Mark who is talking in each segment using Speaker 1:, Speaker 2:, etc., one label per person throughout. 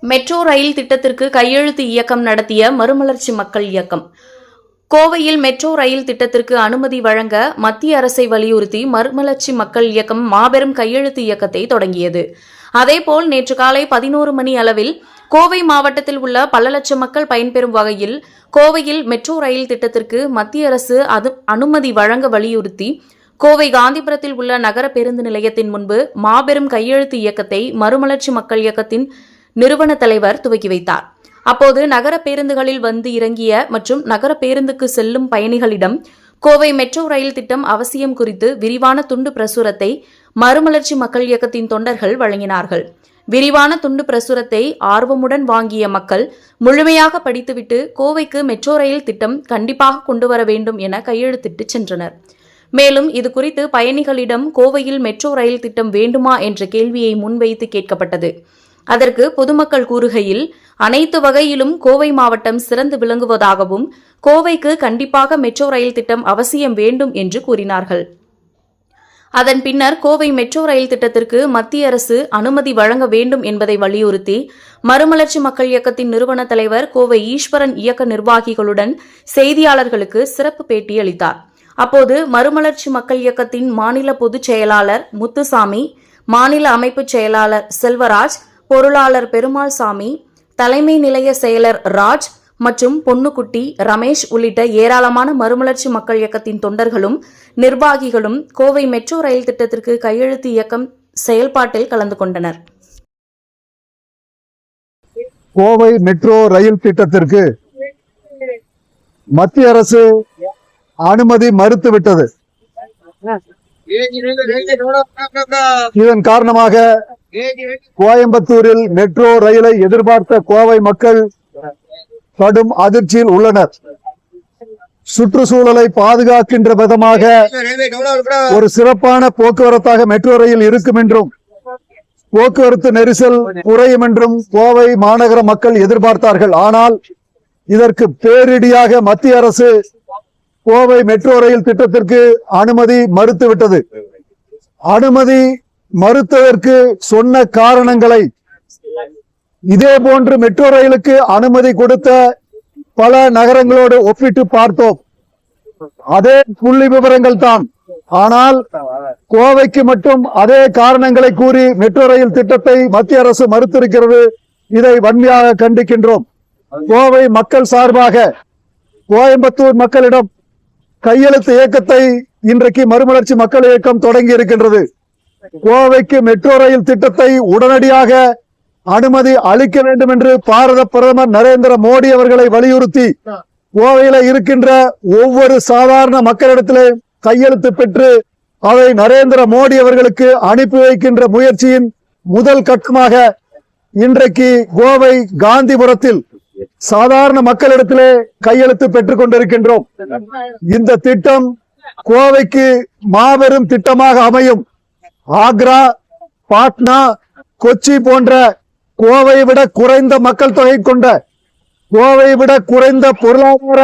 Speaker 1: Metro rail திட்டத்திற்கு கையெழுத்து இயக்கம் நடத்திய மறுமலர்ச்சி மக்கள் இயக்கம். கோவையில் மெட்ரோ ரயில் திட்டத்திற்கு அனுமதி வழங்க மத்திய அரசை வலியுறுத்தி மறுமலர்ச்சி மக்கள் இயக்கம் மாபெரும் கையெழுத்து இயக்கத்தை தொடங்கியது. அதேபோல் நேற்று காலை 11 மணி அளவில் கோவை மாவட்டத்தில் உள்ள பல லட்சம் மக்கள் பயன்பெறும் வகையில் கோவையில் மெட்ரோ ரயில் திட்டத்திற்கு மத்திய அரசு அனுமதி வழங்க வலியுறுத்தி கோவை காந்திபுரத்தில் உள்ள நகர பேருந்து நிலையத்தின் முன்பு மாபெரும் கையெழுத்து இயக்கத்தை மறுமலர்ச்சி மக்கள் இயக்கத்தின் நிறுவன தலைவர் துவக்கி வைத்தார். அப்போது நகர பேருந்துகளில் வந்து இறங்கிய மற்றும் நகர பேருந்துக்கு செல்லும் பயணிகளிடம் கோவை மெட்ரோ ரயில் திட்டம் அவசியம் குறித்து விரிவான துண்டு பிரசுரத்தை மறுமலர்ச்சி மக்கள் இயக்கத்தின் தொண்டர்கள் வழங்கினார்கள். விரிவான துண்டு பிரசுரத்தை ஆர்வமுடன் வாங்கிய மக்கள் முழுமையாக படித்துவிட்டு கோவைக்கு மெட்ரோ ரயில் திட்டம் கண்டிப்பாக கொண்டுவர வேண்டும் என கையெழுத்திட்டு சென்றனர். மேலும் இதுகுறித்து பயணிகளிடம் கோவையில் மெட்ரோ ரயில் திட்டம் வேண்டுமா என்ற கேள்வியை முன்வைத்து கேட்கப்பட்டது. அதற்கு பொதுமக்கள் கூறுகையில், அனைத்து வகையிலும் கோவை மாவட்டம் சிறந்து விளங்குவதாகவும் கோவைக்கு கண்டிப்பாக மெட்ரோ ரயில் திட்டம் அவசியம் வேண்டும் என்று கூறினார்கள். அதன் பின்னர் கோவை மெட்ரோ ரயில் திட்டத்திற்கு மத்திய அரசு அனுமதி வழங்க வேண்டும் என்பதை வலியுறுத்தி மறுமலர்ச்சி மக்கள் இயக்கத்தின் நிறுவன தலைவர் கோவை ஈஸ்வரன் இயக்க நிர்வாகிகளுடன் செய்தியாளர்களுக்கு சிறப்பு பேட்டி அளித்தார். அப்போது மறுமலர்ச்சி மக்கள் இயக்கத்தின் மாநில பொதுச் செயலாளர் முத்துசாமி, மாநில அமைப்பு செயலாளர் செல்வராஜ், பொருளாளர் பெருமாள் சாமி, தலைமை நிலைய செயலர் ராஜ் மற்றும் பொன்னுக்குட்டி, ரமேஷ் உள்ளிட்ட ஏராளமான மறுமலர்ச்சி மக்கள் இயக்கத்தின் தொண்டர்களும் நிர்வாகிகளும் கோவை மெட்ரோ ரயில் திட்டத்திற்கு கையெழுத்து இயக்கம் செயல்பாட்டில் கலந்து கொண்டனர்.
Speaker 2: கோவை மெட்ரோ ரயில் திட்டத்திற்கு மத்திய அரசு அனுமதி மறுத்துவிட்டது. இதன் காரணமாக கோயம்புத்தூரில் மெட்ரோ ரயிலை எதிர்பார்த்த கோவை மக்கள் கடும் அதிர்ச்சியில் உள்ளனர். சுற்றுச்சூழலை பாதுகாக்கின்ற விதமாக ஒரு சிறப்பான போக்குவரத்தாக மெட்ரோ ரயில் இருக்கும் என்றும் போக்குவரத்து நெரிசல் குறையும் என்றும் கோவை மாநகர மக்கள் எதிர்பார்த்தார்கள். ஆனால் இதற்கு பேரிடியாக மத்திய அரசு கோவை மெட்ரோ ரயில் திட்டத்திற்கு அனுமதி மறுத்துவிட்டது. அனுமதி மறுத்ததற்கு சொன்ன காரணங்களை இதே போன்று மெட்ரோ ரயிலுக்கு அனுமதி கொடுத்த பல நகரங்களோடு ஒப்பிட்டு பார்த்தோம். அதே புள்ளி விவரங்கள் தான். ஆனால் கோவைக்கு மட்டும் அதே காரணங்களை கூறி மெட்ரோ ரயில் திட்டத்தை மத்திய அரசு மறுத்திருக்கிறது. இதை வன்மையாக கண்டிக்கின்றோம். கோவை மக்கள் சார்பாக கோயம்புத்தூர் மக்களிடம் கையெழுத்து இயக்கத்தை இன்றைக்கு மறுமலர்ச்சி மக்கள் இயக்கம் தொடங்கி இருக்கின்றது. கோவைக்கு மெட்ரோ ரயில் திட்டத்தை உடனடியாக அனுமதி அளிக்க வேண்டும் என்று பாரத பிரதமர் நரேந்திர மோடி அவர்களை வலியுறுத்தி கோவையில இருக்கின்ற ஒவ்வொரு சாதாரண மக்களிடத்திலே கையெழுத்து பெற்று அதை நரேந்திர மோடி அவர்களுக்கு அனுப்பி வைக்கின்ற முயற்சியின் முதல் கட்டமாக இன்றைக்கு கோவை காந்திபுரத்தில் சாதாரண மக்களிடத்திலே கையெழுத்து பெற்றுக் கொண்டிருக்கின்றோம். இந்த திட்டம் கோவைக்கு மாபெரும் திட்டமாக அமையும். ஆக்ரா, பாட்னா, கொச்சி போன்ற கோவை விட குறைந்த மக்கள் தொகை கொண்ட, கோவை விட குறைந்த பொருளாதார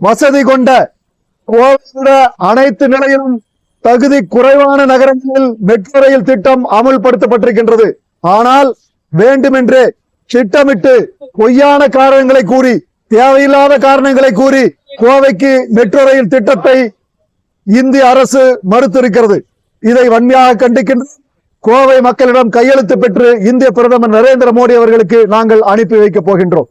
Speaker 2: வசதி கொண்ட, கோவை விட அனைத்து நிலையிலும் தகுதி குறைவான நகரங்களில் மெட்ரோ ரயில் திட்டம் அமல்படுத்தப்பட்டிருக்கின்றது. ஆனால் வேண்டுமென்றே திட்டமிட்டு பொய்யான காரணங்களை கூறி, தேவையில்லாத காரணங்களை கூறி கோவைக்கு மெட்ரோ ரயில் திட்டத்தை இந்திய அரசு மறுத்திருக்கிறது. இதை வன்மையாக கண்டிக்கின்ற கோவை மக்களிடம் கையெழுத்து பெற்று இந்திய பிரதமர் நரேந்திர மோடி அவர்களுக்கு நாங்கள் அனுப்பி வைக்கப் போகின்றோம்.